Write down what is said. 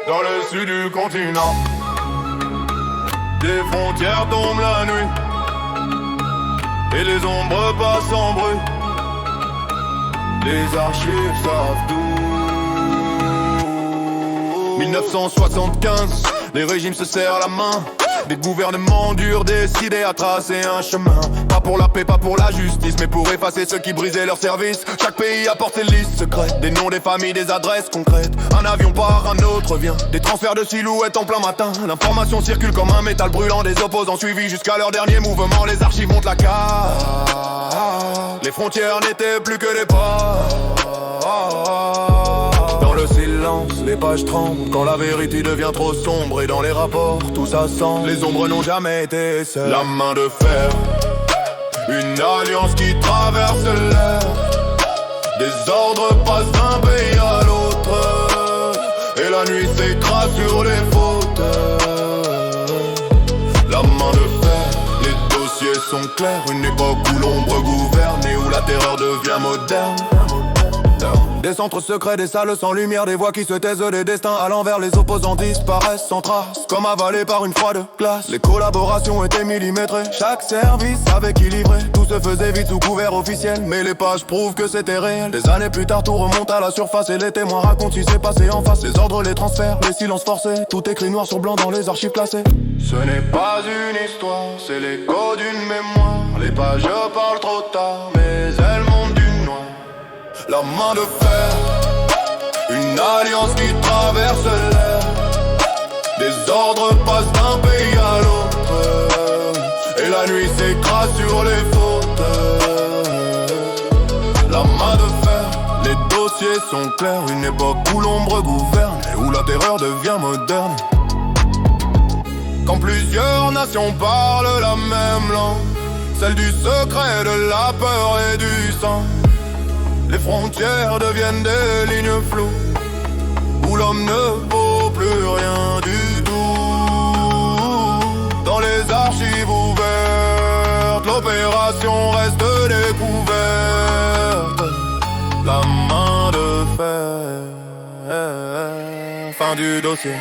Dans le sud du continent, des frontières tombent la nuit et les ombres passent en bruit. Les archives savent tout. 1975, les régimes se serrent la main. Des gouvernements durs décidés à tracer un chemin. Pas pour la paix, pas pour la justice, mais pour effacer ceux qui brisaient leur service. Chaque pays apporte ses listes secrètes, des noms, des familles, des adresses concrètes. Un avion part, un autre vient. Des transferts de silhouettes en plein matin. L'information circule comme un métal brûlant. Des opposants suivis jusqu'à leur dernier mouvement. Les archives montent la carte. Les frontières n'étaient plus que des pas. Dans le silence, les pages tremblent quand la vérité devient trop sombre. Et dans les rapports, tout ça semble. Les ombres n'ont jamais été seules. La main de fer, une alliance qui traverse l'air. Des ordres passent d'un pays à l'autre. Et la nuit s'écrase sur les fauteuils. La main de fer, les dossiers sont clairs. Une époque où l'ombre gouverne et où la terreur devient moderne. Des centres secrets, des salles sans lumière, des voix qui se taisent, des destins à l'envers. Les opposants disparaissent sans trace, comme avalés par une froide glace. Les collaborations étaient millimétrées, chaque service avait qui livrer. Tout se faisait vite sous couvert officiel, mais les pages prouvent que c'était réel. Des années plus tard, tout remonte à la surface et les témoins racontent ce qui s'est passé en face. Les ordres, les transferts, les silences forcés, tout écrit noir sur blanc dans les archives classées. Ce n'est pas une histoire, c'est l'écho d'une mémoire. Les pages parlent trop tard, mais elles montent du noir. La main de fer, une alliance qui traverse l'air. Des ordres passent d'un pays à l'autre. Et la nuit s'écrase sur les fauteuils. La main de fer, les dossiers sont clairs. Une époque où l'ombre gouverne et où la terreur devient moderne. Quand plusieurs nations parlent la même langue, celle du secret, de la peur et du sang. Les frontières deviennent des lignes floues, où l'homme ne vaut plus rien du tout. Dans les archives ouvertes, l'opération reste découverte. La main de fer, fin du dossier.